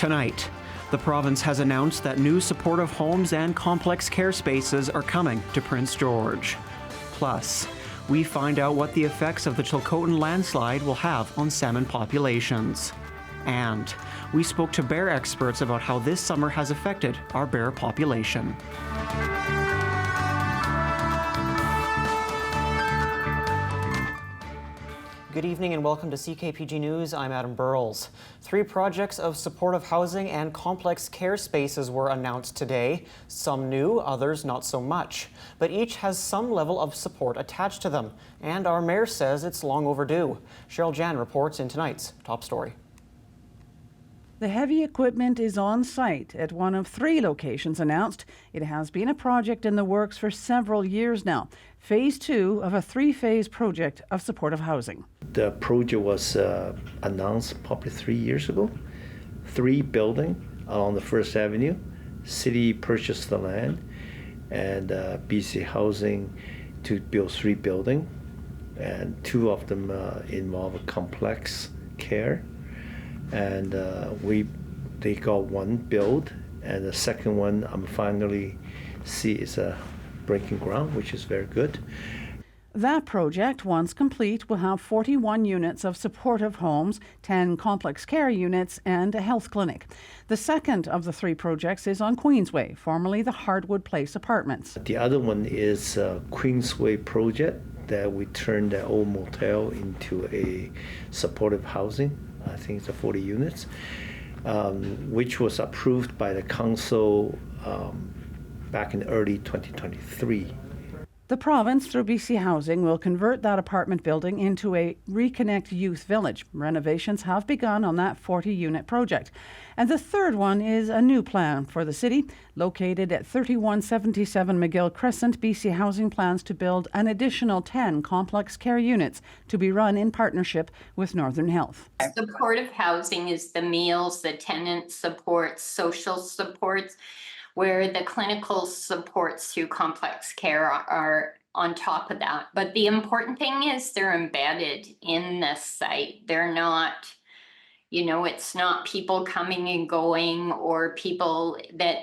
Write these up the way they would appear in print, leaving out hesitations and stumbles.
Tonight, the province has announced that new supportive homes and complex care spaces are coming to Prince George. Plus, we find out what the effects of the Chilcotin landslide will have on salmon populations. And we spoke to bear experts about how this summer has affected our bear population. Good evening and welcome to CKPG News. I'm Adam Burles. 3 projects of supportive housing and complex care spaces were announced today. Some new, others not so much. But each has some level of support attached to them. And our mayor says it's long overdue. Cheryl Jan reports in tonight's top story. The heavy equipment is on site at one of 3 locations announced. It has been a project in the works for several years now. Phase 2 of a 3-phase project of supportive housing. The project was announced probably 3 years ago. 3 buildings along the First Avenue. City purchased the land and BC Housing to build 3 buildings. And 2 of them involve complex care. And they got 1 build, and the second one I'm finally see is a breaking ground, which is very good. That project, once complete, will have 41 units of supportive homes, 10 complex care units, and a health clinic. The second of the 3 projects is on Queensway, formerly the Hardwood Place Apartments. The other one is a Queensway project that we turned the old motel into a supportive housing. I think it's 40 units, which was approved by the council back in early 2023. The province, through BC Housing, will convert that apartment building into a Reconnect Youth Village. Renovations have begun on that 40-unit project. And the third one is a new plan for the city. Located at 3177 McGill Crescent, BC Housing plans to build an additional 10 complex care units to be run in partnership with Northern Health. Supportive housing is the meals, the tenant supports, social supports, where the clinical supports through complex care are on top of that. But the important thing is they're embedded in the site. They're not, it's not people coming and going or people that,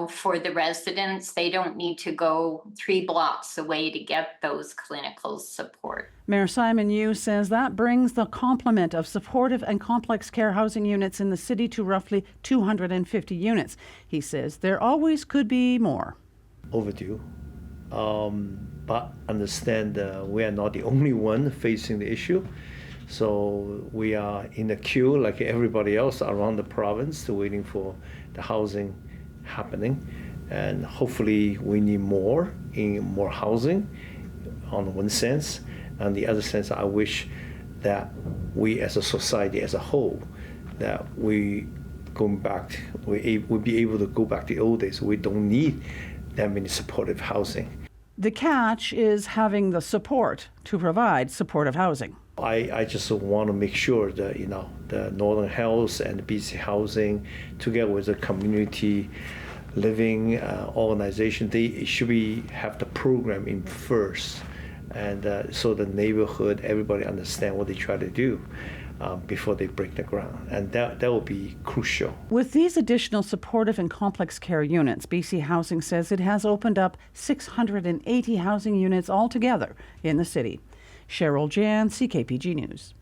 for the residents, they don't need to go 3 blocks away to get those clinical support. Mayor Simon Yu says that brings the complement of supportive and complex care housing units in the city to roughly 250 units. He says there always could be more. Overdue, but understand we are not the only one facing the issue. So we are in a queue like everybody else around the province waiting for the housing happening. And hopefully we need more housing on one sense. On the other sense, I wish that we as a society as a whole, that we be able to go back to the old days. We don't need that many supportive housing. The catch is having the support to provide supportive housing. I just want to make sure that the Northern Health and the BC Housing, together with the community living organization, they should have the program in first, and so the neighborhood, everybody understand what they try to do before they break the ground, and that will be crucial. With these additional supportive and complex care units, BC Housing says it has opened up 680 housing units altogether in the city. Cheryl Jan, CKPG News.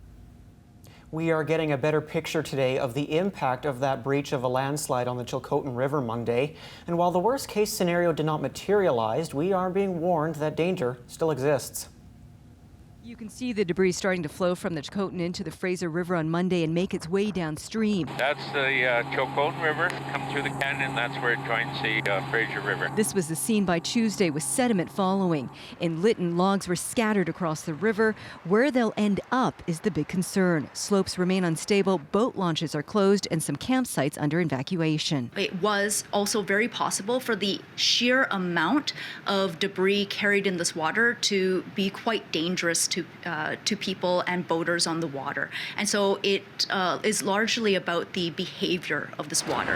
We are getting a better picture today of the impact of that breach of a landslide on the Chilcotin River Monday. And while the worst case scenario did not materialize, we are being warned that danger still exists. You can see the debris starting to flow from the Chilcotin into the Fraser River on Monday and make its way downstream. That's the Chilcotin River, come through the canyon, that's where it joins the Fraser River. This was the scene by Tuesday with sediment following. In Lytton, logs were scattered across the river. Where they'll end up is the big concern. Slopes remain unstable, boat launches are closed, and some campsites under evacuation. It was also very possible for the sheer amount of debris carried in this water to be quite dangerous to people and boaters on the water. And so it is largely about the behavior of this water.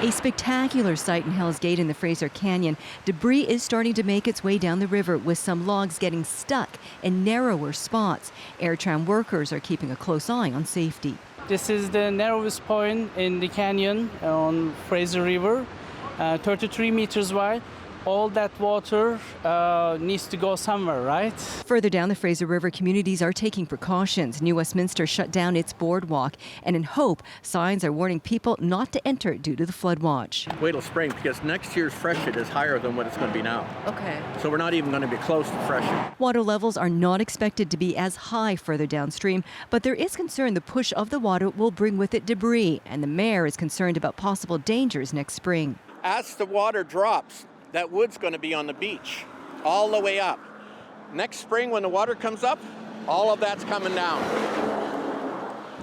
A spectacular sight in Hell's Gate in the Fraser Canyon. Debris is starting to make its way down the river, with some logs getting stuck in narrower spots. AirTram workers are keeping a close eye on safety. This is the narrowest point in the canyon on Fraser River, 33 meters wide. All that water needs to go somewhere, right? Further down the Fraser River, communities are taking precautions. New Westminster shut down its boardwalk, and in Hope, signs are warning people not to enter due to the flood watch. Wait till spring, because next year's freshet is higher than what it's going to be now. Okay. So we're not even going to be close to freshet. Water levels are not expected to be as high further downstream, but there is concern the push of the water will bring with it debris, and the mayor is concerned about possible dangers next spring. As the water drops, that wood's going to be on the beach all the way up. Next spring when the water comes up, all of that's coming down.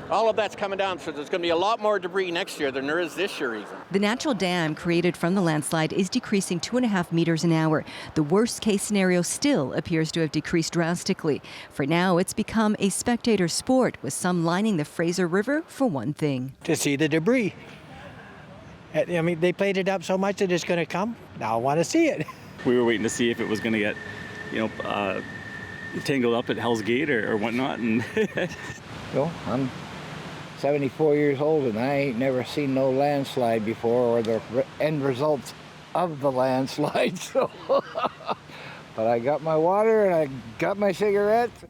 All of that's coming down, so there's going to be a lot more debris next year than there is this year even. The natural dam created from the landslide is decreasing 2.5 meters an hour. The worst case scenario still appears to have decreased drastically. For now, it's become a spectator sport, with some lining the Fraser River for one thing. To see the debris. I mean, they played it up so much that it's going to come. Now I want to see it. We were waiting to see if it was going to get, tangled up at Hell's Gate or whatnot. And Well, I'm 74 years old and I ain't never seen no landslide before or the end results of the landslide. So, but I got my water and I got my cigarettes.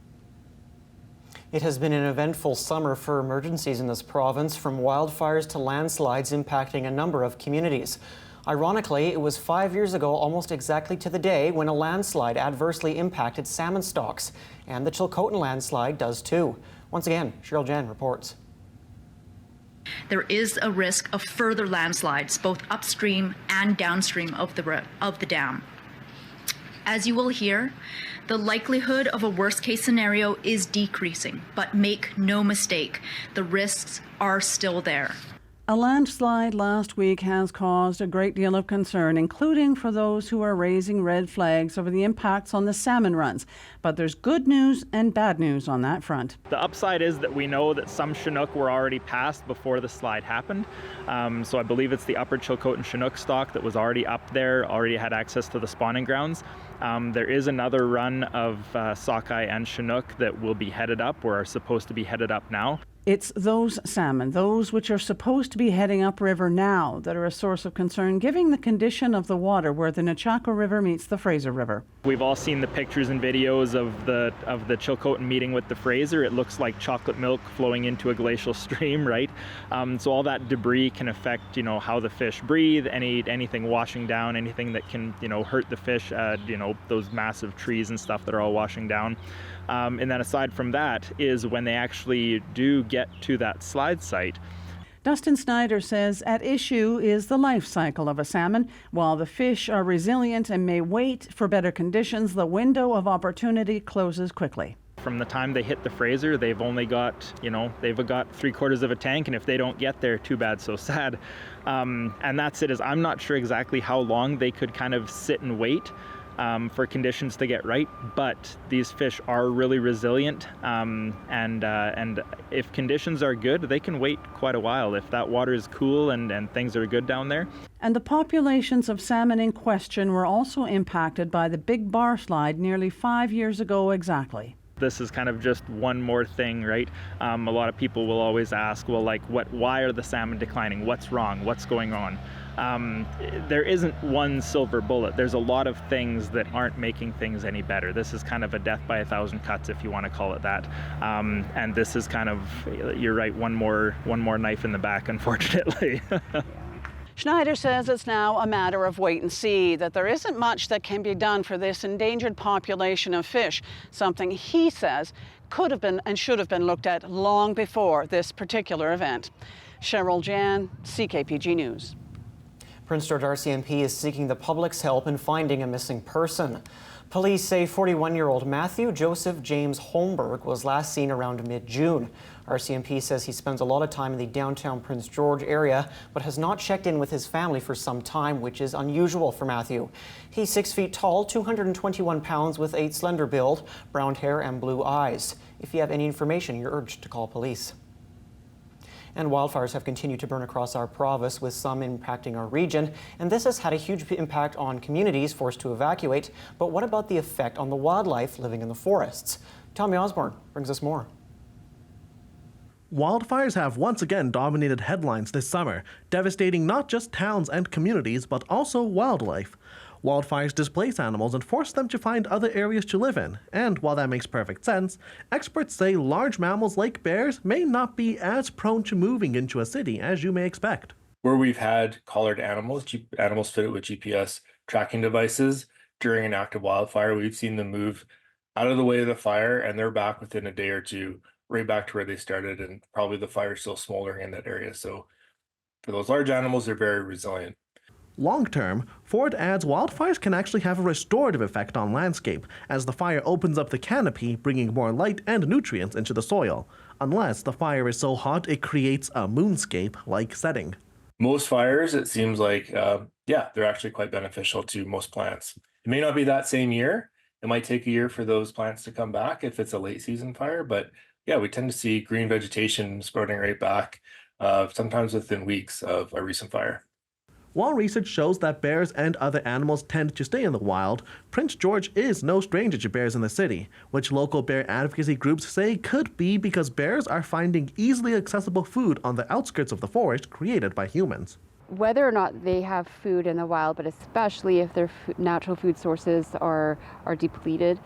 It has been an eventful summer for emergencies in this province, from wildfires to landslides impacting a number of communities. Ironically, it was 5 years ago, almost exactly to the day, when a landslide adversely impacted salmon stocks. And the Chilcotin landslide does too. Once again, Cheryl Jan reports. There is a risk of further landslides, both upstream and downstream of the dam. As you will hear, the likelihood of a worst-case scenario is decreasing, but make no mistake, the risks are still there. A landslide last week has caused a great deal of concern, including for those who are raising red flags over the impacts on the salmon runs. But there's good news and bad news on that front. The upside is that we know that some Chinook were already passed before the slide happened. So I believe it's the upper Chilcotin Chinook stock that was already up there, already had access to the spawning grounds. There is another run of sockeye and Chinook that will be headed up, or are supposed to be headed up now. It's those salmon, those which are supposed to be heading upriver now, that are a source of concern, given the condition of the water where the Nechako River meets the Fraser River. We've all seen the pictures and videos of the Chilcotin meeting with the Fraser. It looks like chocolate milk flowing into a glacial stream, right? So all that debris can affect, how the fish breathe, anything washing down, anything that can, hurt the fish, those massive trees and stuff that are all washing down. And then aside from that is when they actually do get to that slide site. Dustin Snyder says at issue is the life cycle of a salmon. While the fish are resilient and may wait for better conditions, the window of opportunity closes quickly. From the time they hit the Fraser, they've only got, they've got 3/4 of a tank, and if they don't get there, too bad, so sad. And that's it. I'm not sure exactly how long they could kind of sit and wait for conditions to get right, but these fish are really resilient, and if conditions are good, they can wait quite a while if that water is cool and things are good down there. And the populations of salmon in question were also impacted by the big bar slide nearly 5 years ago exactly. This is kind of just one more thing, right? A lot of people will always ask, well, why are the salmon declining? What's wrong? What's going on? There isn't one silver bullet. There's a lot of things that aren't making things any better. This is kind of a death by a thousand cuts, if you want to call it that. And this is kind of, you're right, one more knife in the back, unfortunately. Schneider says it's now a matter of wait and see, that there isn't much that can be done for this endangered population of fish, something he says could have been and should have been looked at long before this particular event. Cheryl Jan, CKPG News. Prince George RCMP is seeking the public's help in finding a missing person. Police say 41-year-old Matthew Joseph James Holmberg was last seen around mid-June. RCMP says he spends a lot of time in the downtown Prince George area, but has not checked in with his family for some time, which is unusual for Matthew. He's 6 feet tall, 221 pounds, with a slender build, brown hair and blue eyes. If you have any information, you're urged to call police. And wildfires have continued to burn across our province, with some impacting our region. And this has had a huge impact on communities forced to evacuate. But what about the effect on the wildlife living in the forests? Tommy Osborne brings us more. Wildfires have once again dominated headlines this summer, devastating not just towns and communities, but also wildlife. Wildfires displace animals and force them to find other areas to live in. And while that makes perfect sense, experts say large mammals like bears may not be as prone to moving into a city as you may expect. Where we've had collared animals, animals fitted with GPS tracking devices during an active wildfire, we've seen them move out of the way of the fire, and they're back within a day or two, right back to where they started, and probably the fire's still smoldering in that area. So for those large animals, they're very resilient. Long term, Ford adds wildfires can actually have a restorative effect on landscape, as the fire opens up the canopy, bringing more light and nutrients into the soil, unless the fire is so hot it creates a moonscape-like setting. Most fires, it seems like, they're actually quite beneficial to most plants. It may not be that same year. It might take a year for those plants to come back if it's a late season fire, but yeah, we tend to see green vegetation sprouting right back, sometimes within weeks of a recent fire. While research shows that bears and other animals tend to stay in the wild, Prince George is no stranger to bears in the city, which local bear advocacy groups say could be because bears are finding easily accessible food on the outskirts of the forest created by humans. Whether or not they have food in the wild, but especially if their natural food sources are depleted,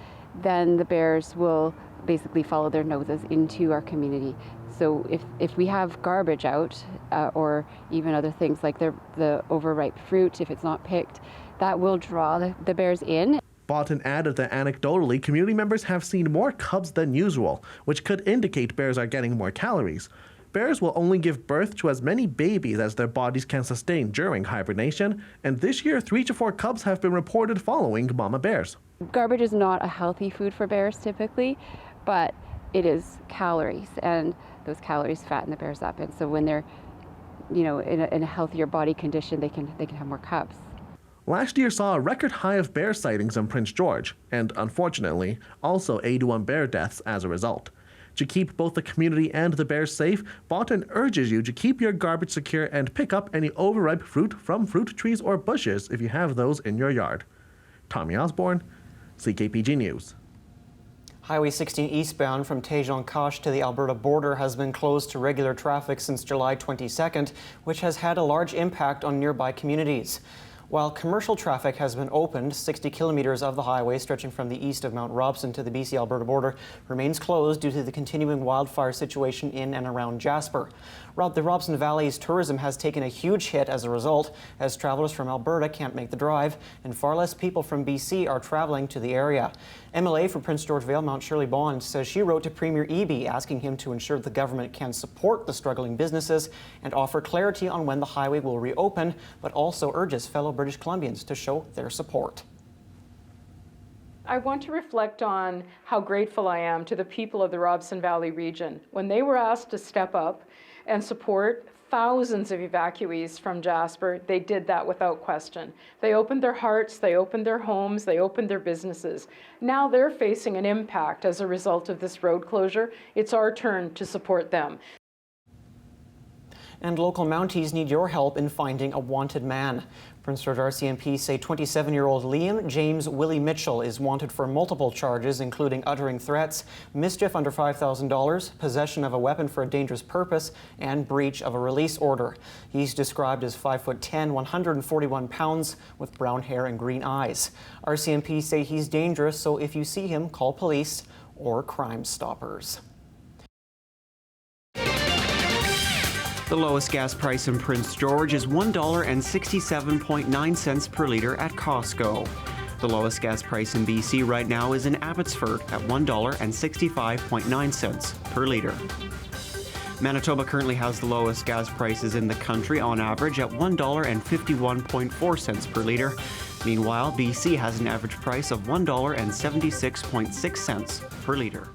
then the bears will basically follow their noses into our community. So if we have garbage out or even other things like the overripe fruit, if it's not picked, that will draw the bears in. Boughton added that anecdotally, community members have seen more cubs than usual, which could indicate bears are getting more calories. Bears will only give birth to as many babies as their bodies can sustain during hibernation, and this year 3 to 4 cubs have been reported following mama bears. Garbage is not a healthy food for bears typically, but it is calories, and those calories fatten the bears up, and so when they're in a healthier body condition, they can have more cubs. Last year saw a record high of bear sightings in Prince George, and unfortunately, also 81 bear deaths as a result. To keep both the community and the bears safe, Boughton urges you to keep your garbage secure and pick up any overripe fruit from fruit trees or bushes if you have those in your yard. Tommy Osborne, CKPG News. Highway 16 eastbound from Tejon-Cache to the Alberta border has been closed to regular traffic since July 22nd, which has had a large impact on nearby communities. While commercial traffic has been opened, 60 kilometers of the highway stretching from the east of Mount Robson to the BC-Alberta border remains closed due to the continuing wildfire situation in and around Jasper. The Robson Valley's tourism has taken a huge hit as a result, as travelers from Alberta can't make the drive, and far less people from BC are traveling to the area. MLA for Prince George Vale, Mount Shirley Bond, says she wrote to Premier Eby asking him to ensure the government can support the struggling businesses and offer clarity on when the highway will reopen, but also urges fellow British Columbians to show their support. I want to reflect on how grateful I am to the people of the Robson Valley region. When they were asked to step up and support thousands of evacuees from Jasper, they did that without question. They opened their hearts, they opened their homes, they opened their businesses. Now they're facing an impact as a result of this road closure. It's our turn to support them. And local Mounties need your help in finding a wanted man. Prince George RCMP say 27-year-old Liam James Willie Mitchell is wanted for multiple charges, including uttering threats, mischief under $5,000, possession of a weapon for a dangerous purpose, and breach of a release order. He's described as 5'10", 141 pounds, with brown hair and green eyes. RCMP say he's dangerous, so if you see him, call police or Crime Stoppers. The lowest gas price in Prince George is $1.67.9 per litre at Costco. The lowest gas price in BC right now is in Abbotsford at $1.65.9 per litre. Manitoba currently has the lowest gas prices in the country on average at $1.51.4 per litre. Meanwhile, BC has an average price of $1.76.6 per litre.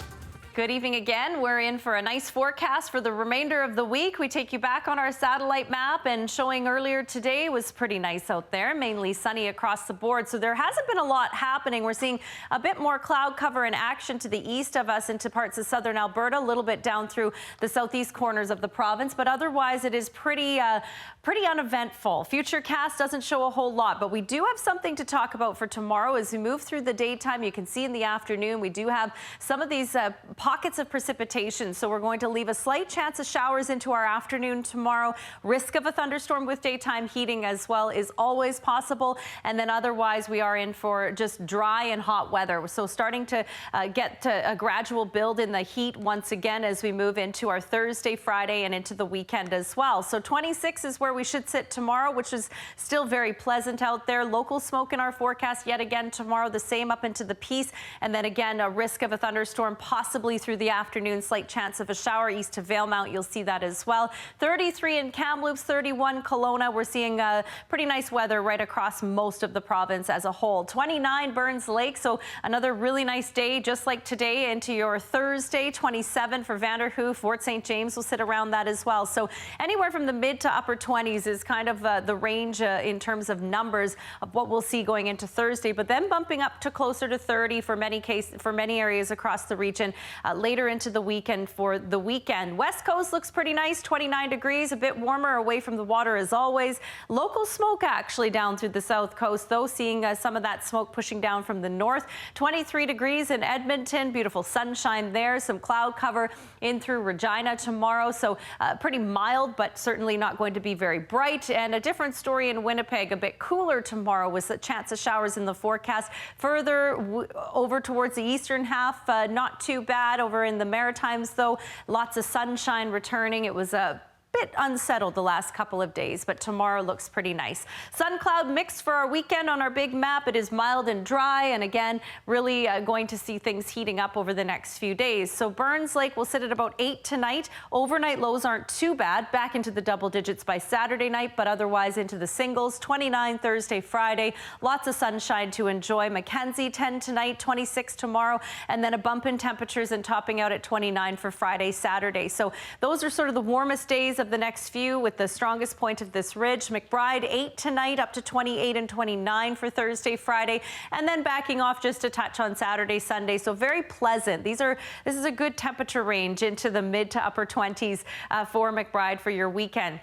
Good evening again. We're in for a nice forecast for the remainder of the week. We take you back on our satellite map, and showing earlier today was pretty nice out there, mainly sunny across the board. So there hasn't been a lot happening. We're seeing a bit more cloud cover and action to the east of us into parts of southern Alberta, a little bit down through the southeast corners of the province, but otherwise it is pretty uneventful. Futurecast doesn't show a whole lot, but we do have something to talk about for tomorrow as we move through the daytime. You can see in the afternoon we do have some of these pockets of precipitation. So we're going to leave a slight chance of showers into our afternoon tomorrow. Risk of a thunderstorm with daytime heating as well is always possible. And then otherwise we are in for just dry and hot weather. So starting to get to a gradual build in the heat once again as we move into our Thursday, Friday, and into the weekend as well. So 26 is where we should sit tomorrow, which is still very pleasant out there. Local smoke in our forecast yet again tomorrow, the same up into the Peace. And then again, a risk of a thunderstorm possibly through the afternoon, slight chance of a shower east to Valemount. You'll see that as well. 33 in Kamloops, 31 Kelowna. We're seeing pretty nice weather right across most of the province as a whole. 29 Burns Lake. So another really nice day, just like today, into your Thursday. 27 for Vanderhoof. Fort St. James will sit around that as well. So anywhere from the mid to upper 20s is kind of the range in terms of numbers of what we'll see going into Thursday, but then bumping up to closer to 30 for many areas across the region later into the weekend for the weekend. West Coast looks pretty nice, 29 degrees, a bit warmer away from the water as always. Local smoke actually down through the south coast, though, seeing some of that smoke pushing down from the north. 23 degrees in Edmonton, beautiful sunshine there, some cloud cover in through Regina tomorrow, so pretty mild, but certainly not going to be very bright. And a different story in Winnipeg, a bit cooler tomorrow with a chance of showers in the forecast. Further over towards the eastern half, not too bad. Over in the Maritimes, though, lots of sunshine returning. It was a bit unsettled the last couple of days, but tomorrow looks pretty nice. Sun cloud mix for our weekend on our big map. It is mild and dry, and again, really going to see things heating up over the next few days. So Burns Lake will sit at about 8 tonight. Overnight lows aren't too bad, back into the double digits by Saturday night, but otherwise into the singles. 29 Thursday, Friday. Lots of sunshine to enjoy. Mackenzie 10 tonight, 26 tomorrow, and then a bump in temperatures and topping out at 29 for Friday, Saturday. So those are sort of the warmest days of the next few, with the strongest point of this ridge. McBride 8 tonight, up to 28 and 29 for Thursday, Friday, and then backing off just a touch on Saturday, Sunday. So very pleasant. This is a good temperature range into the mid to upper 20s for McBride for your weekend.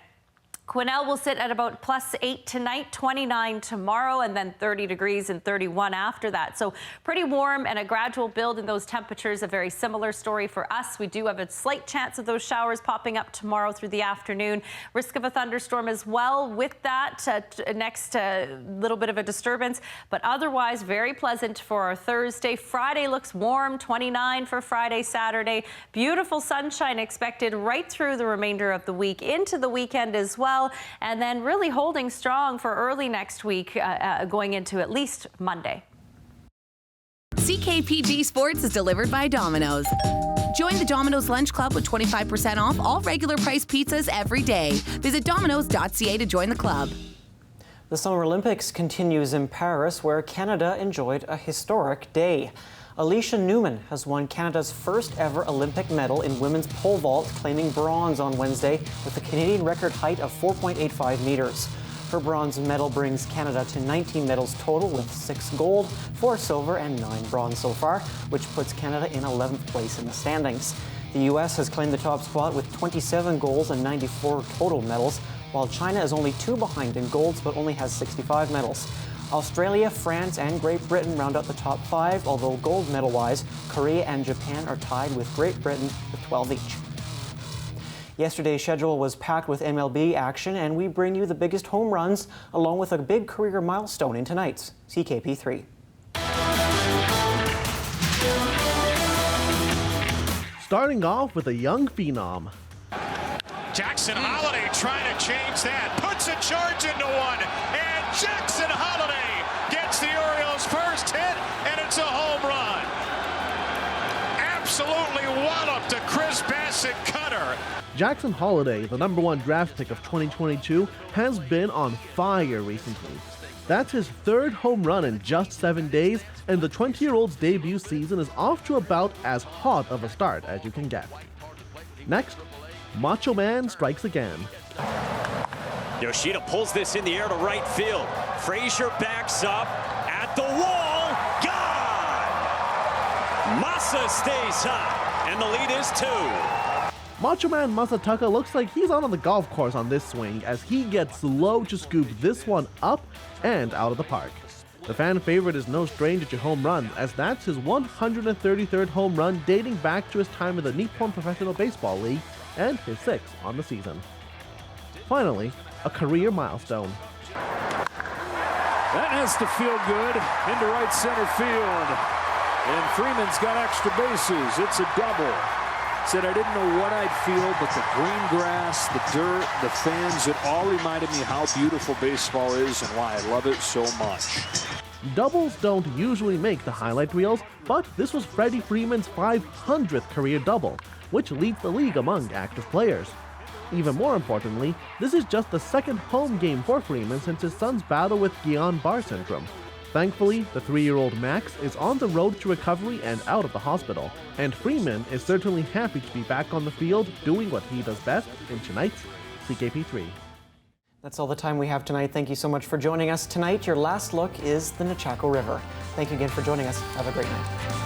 Quesnel will sit at about +8 tonight, 29 tomorrow, and then 30 degrees and 31 after that. So pretty warm and a gradual build in those temperatures. A very similar story for us. We do have a slight chance of those showers popping up tomorrow through the afternoon. Risk of a thunderstorm as well with that next little bit of a disturbance, but otherwise very pleasant for our Thursday. Friday looks warm, 29 for Friday, Saturday. Beautiful sunshine expected right through the remainder of the week into the weekend as well. And then really holding strong for early next week, going into at least Monday. CKPG Sports is delivered by Domino's. Join the Domino's Lunch Club with 25% off all regular price pizzas every day. Visit domino's.ca to join the club. The Summer Olympics continues in Paris, where Canada enjoyed a historic day. Alicia Newman has won Canada's first ever Olympic medal in women's pole vault, claiming bronze on Wednesday with a Canadian record height of 4.85 meters. Her bronze medal brings Canada to 19 medals total, with 6 gold, 4 silver, and 9 bronze so far, which puts Canada in 11th place in the standings. The U.S. has claimed the top spot with 27 golds and 94 total medals, while China is only 2 behind in golds but only has 65 medals. Australia, France, and Great Britain round out the top 5, although gold medal-wise, Korea and Japan are tied with Great Britain with 12 each. Yesterday's schedule was packed with MLB action, and we bring you the biggest home runs along with a big career milestone in tonight's CKP3. Starting off with a young phenom. Jackson Holliday trying to change that, puts a charge into one, and Jackson Holliday gets the Orioles' first hit, and it's a home run. Absolutely walloped a Chris Bassett cutter. Jackson Holliday, the #1 draft pick of 2022, has been on fire recently. That's his 3rd home run in just 7 days, and the 20-year-old's debut season is off to about as hot of a start as you can get. Next, Macho Man strikes again. Yoshida pulls this in the air to right field. Fraser backs up at the wall. Gone! Massa stays high, and the lead is 2. Macho Man Masataka looks like he's on the golf course on this swing, as he gets low to scoop this one up and out of the park. The fan favorite is no stranger to home runs, as that's his 133rd home run dating back to his time in the Nippon Professional Baseball League and his 6th on the season. Finally, a career milestone. That has to feel good into right center field. And Freeman's got extra bases. It's a double. Said I didn't know what I'd feel, but the green grass, the dirt, the fans, it all reminded me how beautiful baseball is and why I love it so much. Doubles don't usually make the highlight reels, but this was Freddie Freeman's 500th career double, which leads the league among active players. Even more importantly, this is just the second home game for Freeman since his son's battle with Guillain-Barré syndrome. Thankfully, the 3-year-old Max is on the road to recovery and out of the hospital, and Freeman is certainly happy to be back on the field doing what he does best in tonight's CKP3. That's all the time we have tonight. Thank you so much for joining us tonight. Your last look is the Nechako River. Thank you again for joining us. Have a great night.